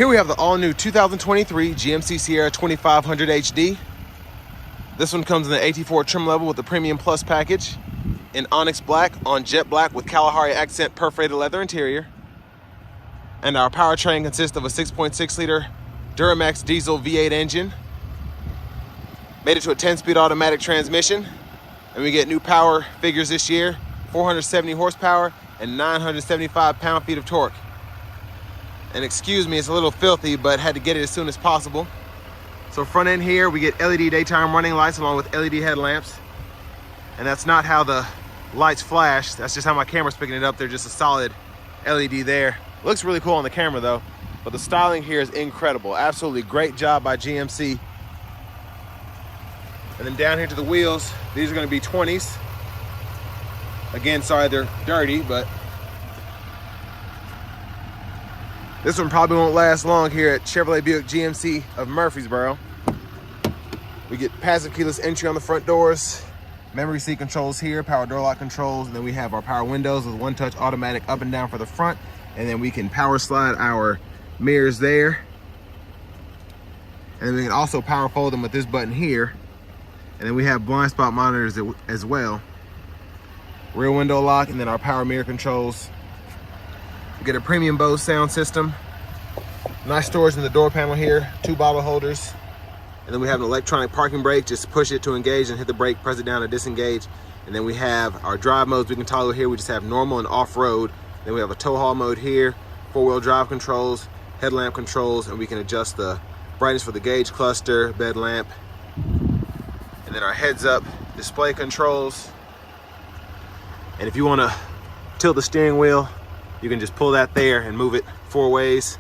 Here we have the all-new 2023 GMC Sierra 2500 HD. This one comes in the AT4 trim level with the Premium Plus package in onyx black on jet black with Kalahari accent perforated leather interior. And our powertrain consists of a 6.6 liter Duramax diesel V8 engine. Made it to a 10-speed automatic transmission. And we get new power figures this year, 470 horsepower and 975 pound-feet of torque. And excuse me, it's a little filthy, but had to get it as soon as possible. So front end here, we get LED daytime running lights along with LED headlamps. And that's not how the lights flash. That's just how my camera's picking it up. They're just a solid LED there. Looks really cool on the camera though, but the styling here is incredible. Absolutely great job by GMC. And then down here to the wheels, these are gonna be 20s. Again, sorry they're dirty, but this one probably won't last long here at Chevrolet Buick GMC of Murfreesboro. We get passive keyless entry on the front doors, memory seat controls here, power door lock controls, and then we have our power windows with one-touch automatic up and down for the front, and then we can power slide our mirrors there. And then we can also power fold them with this button here. And then we have blind spot monitors as well. Rear window lock, and then our power mirror controls. We get a premium Bose sound system. Nice storage in the door panel here, 2 bottle holders. And then we have an electronic parking brake. Just push it to engage and hit the brake, press it down to disengage. And then we have our drive modes we can toggle here. We just have normal and off-road. Then we have a tow haul mode here, 4-wheel drive controls, headlamp controls, and we can adjust the brightness for the gauge cluster, bed lamp. And then our heads-up display controls. And if you want to tilt the steering wheel, you can just pull that there and move it 4 ways.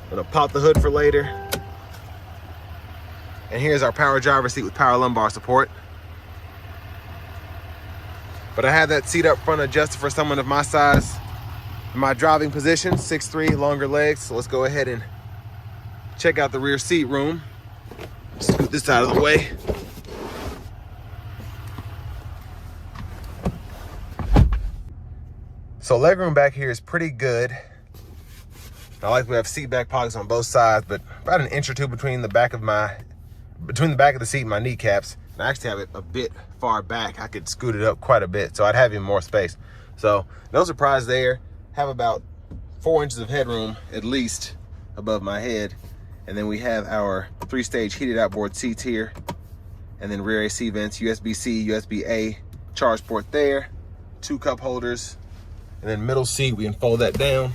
I'm gonna pop the hood for later. And here's our power driver seat with power lumbar support. But I have that seat up front adjusted for someone of my size. In my driving position, 6'3", longer legs. So let's go ahead and check out the rear seat room. Scoot this out of the way. So legroom back here is pretty good. I like we have seat back pockets on both sides, but about an inch or two between the back of the seat and my kneecaps. And I actually have it a bit far back. I could scoot it up quite a bit, so I'd have even more space. So no surprise there. Have about 4 inches of headroom at least above my head. And then we have our 3-stage heated outboard seats here. And then rear AC vents, USB-C, USB-A, charge port there, 2 cup holders. And then middle seat, we can fold that down.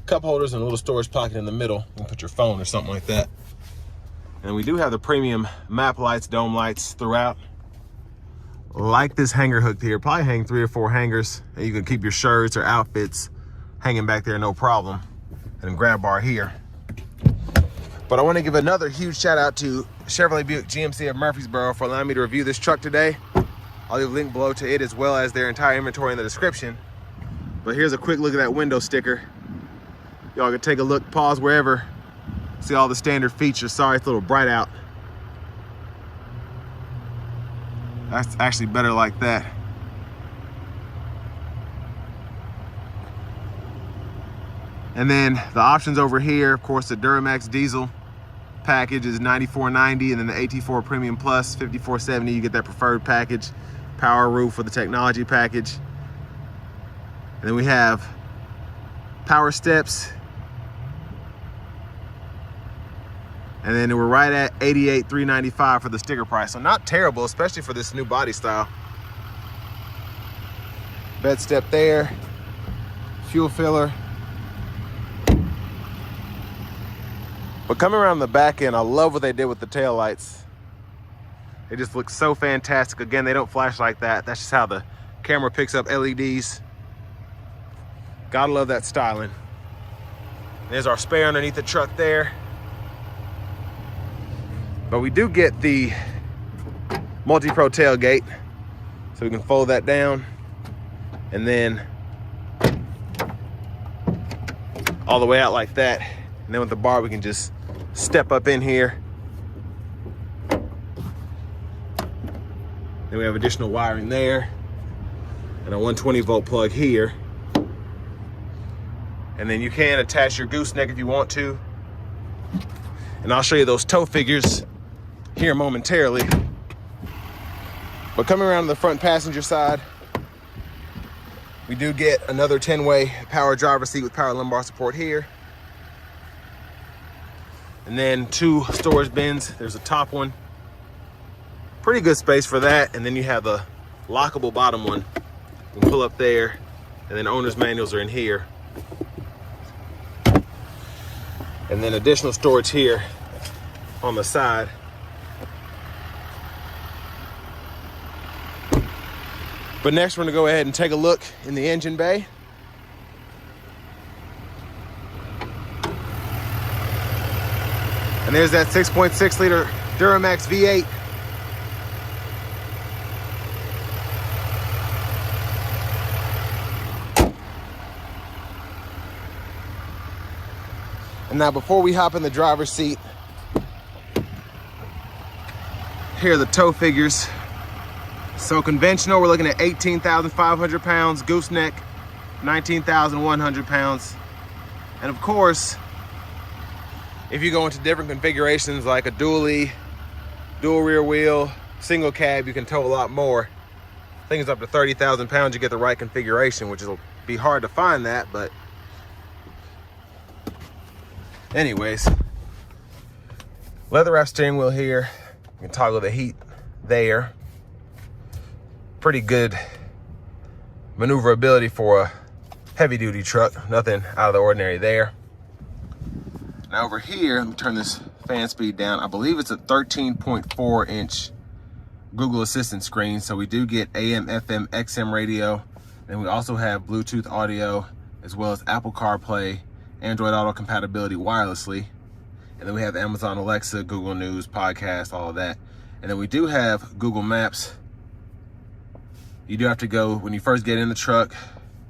Cup holders and a little storage pocket in the middle. You can put your phone or something like that. And we do have the premium map lights, dome lights throughout. Like this hanger hook here, probably hang 3 or 4 hangers. And you can keep your shirts or outfits hanging back there, no problem. And then grab bar here. But I want to give another huge shout out to Chevrolet Buick GMC of Murfreesboro for allowing me to review this truck today. I'll leave a link below to it as well as their entire inventory in the description. But here's a quick look at that window sticker. Y'all can take a look, pause wherever. See all the standard features. Sorry, it's a little bright out. That's actually better like that. And then the options over here, of course, the Duramax diesel package is $94.90, and then the AT4 Premium Plus, $54.70. You get that preferred package. Power roof for the technology package. And then we have power steps. And then we're right at $88,395 for the sticker price. So not terrible, especially for this new body style. Bed step there, fuel filler. But coming around the back end, I love what they did with the tail lights. They just look so fantastic. Again, they don't flash like that. That's just how the camera picks up LEDs. Gotta love that styling. There's our spare underneath the truck there. But we do get the multi-pro tailgate. So we can fold that down. And then all the way out like that. And then with the bar, we can just step up in here. Then we have additional wiring there. And a 120-volt plug here. And then you can attach your gooseneck if you want to. And I'll show you those tow figures here momentarily. But coming around to the front passenger side, we do get another 10-way power driver seat with power lumbar support here. And then 2 storage bins. There's a top one. Pretty good space for that. And then you have the lockable bottom one. You can pull up there. And then owner's manuals are in here. And then additional storage here on the side. But next we're gonna go ahead and take a look in the engine bay. And there's that 6.6 liter Duramax V8. And now before we hop in the driver's seat, here are the tow figures. So conventional, we're looking at 18,500 pounds. Gooseneck, 19,100 pounds. And of course, if you go into different configurations like a dually, dual rear wheel, single cab, you can tow a lot more. I think it's up to 30,000 pounds you get the right configuration, which will be hard to find that, but anyways. Leather wrap steering wheel here. You can toggle the heat there. Pretty good maneuverability for a heavy duty truck. Nothing out of the ordinary there. Now over here, let me turn this fan speed down. I believe it's a 13.4 inch Google Assistant screen. So we do get AM, FM, XM radio. And we also have Bluetooth audio, as well as Apple CarPlay, Android Auto compatibility wirelessly. And then we have Amazon Alexa, Google News, podcast, all of that. And then we do have Google Maps. You do have to go, when you first get in the truck,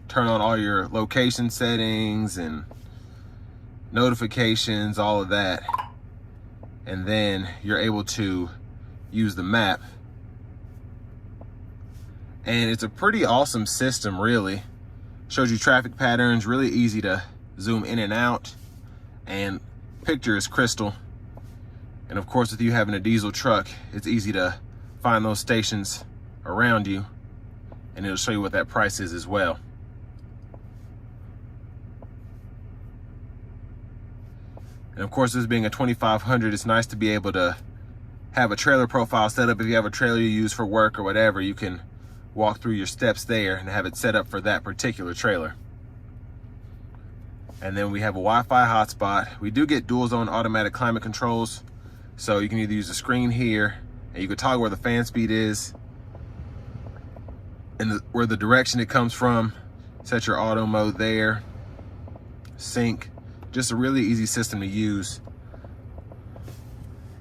turn on all your location settings and notifications, all of that. And then you're able to use the map. And it's a pretty awesome system, really. Shows you traffic patterns, really easy to zoom in and out. And picture is crystal. And of course, with you having a diesel truck, it's easy to find those stations around you. And it'll show you what that price is as well. And of course, this being a 2500, it's nice to be able to have a trailer profile set up. If you have a trailer you use for work or whatever, you can walk through your steps there and have it set up for that particular trailer. And then we have a Wi-Fi hotspot. We do get dual zone automatic climate controls. So you can either use the screen here, and you can toggle where the fan speed is, and where the direction it comes from. Set your auto mode there, sync. Just a really easy system to use.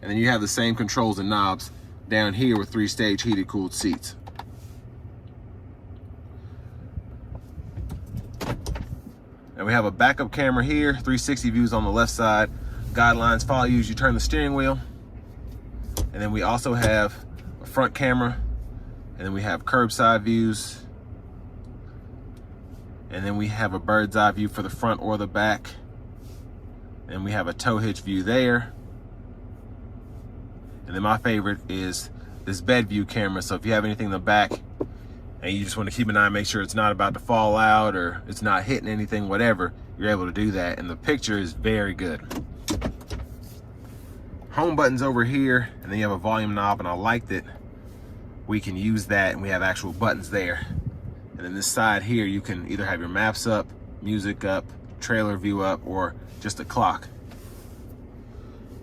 And then you have the same controls and knobs down here with 3-stage heated cooled seats. And we have a backup camera here, 360 views on the left side. Guidelines follow you as you turn the steering wheel. And then we also have a front camera. And then we have curbside views. And then we have a bird's eye view for the front or the back. And we have a tow hitch view there. And then my favorite is this bed view camera. So if you have anything in the back and you just want to keep an eye, make sure it's not about to fall out or it's not hitting anything, whatever, you're able to do that. And the picture is very good. Home button's over here, and then you have a volume knob, and I like that we can use that and we have actual buttons there. And then this side here, you can either have your maps up, music up, trailer view up, or just a clock.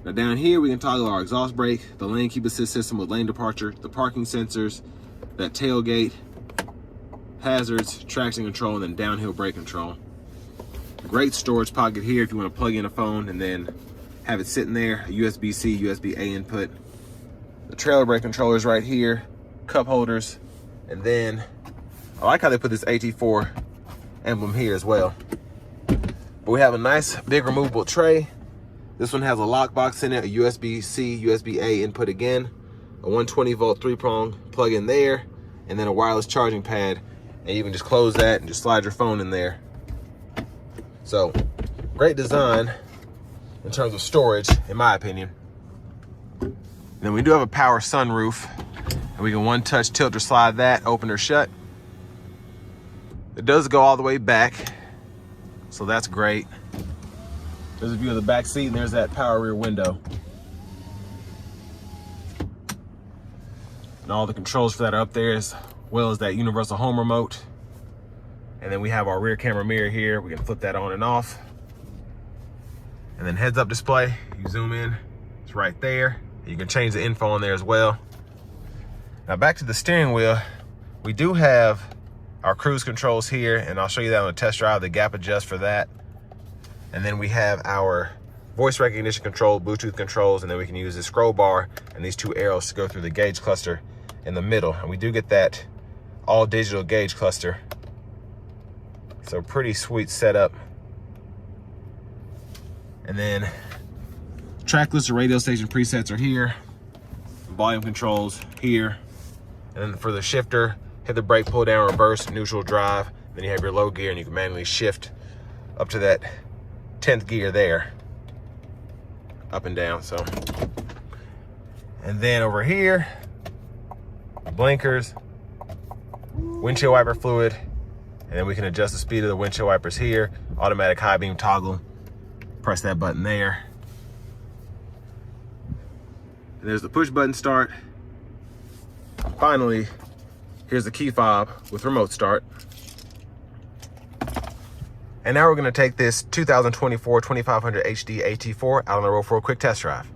Now down here, we can toggle our exhaust brake, the lane keep assist system with lane departure, the parking sensors, that tailgate, hazards, traction control, and then downhill brake control. Great storage pocket here if you want to plug in a phone and then have it sitting there, a USB-C, USB-A input. The trailer brake controllers right here, cup holders, and then I like how they put this AT4 emblem here as well. But we have a nice big removable tray. This one has a lock box in it, a USB-C, USB-A input again, a 120 volt 3-prong plug in there, and then a wireless charging pad. And you can just close that and just slide your phone in there. So, great design. in terms of storage, in my opinion. And then we do have a power sunroof, and we can one-touch tilt or slide that, open or shut. It does go all the way back, so that's great. There's a view of the back seat, and there's that power rear window. And all the controls for that are up there, as well as that universal home remote. And then we have our rear camera mirror here. We can flip that on and off. And then heads up display, you zoom in, it's right there. You can change the info on there as well. Now back to the steering wheel, we do have our cruise controls here, and I'll show you that on a test drive, the gap adjust for that. And then we have our voice recognition control, Bluetooth controls, and then we can use the scroll bar and these two arrows to go through the gauge cluster in the middle. And we do get that all digital gauge cluster. So pretty sweet setup. And then track list or radio station presets are here. Volume controls here. And then for the shifter, hit the brake, pull down, reverse, neutral, drive. Then you have your low gear, and you can manually shift up to that 10th gear there, up and down. So, and then over here, blinkers, windshield wiper fluid, and then we can adjust the speed of the windshield wipers here. Automatic high beam toggle, press that button there. And there's the push button start. Finally, here's the key fob with remote start. And now we're gonna take this 2024 2500 HD AT4 out on the road for a quick test drive.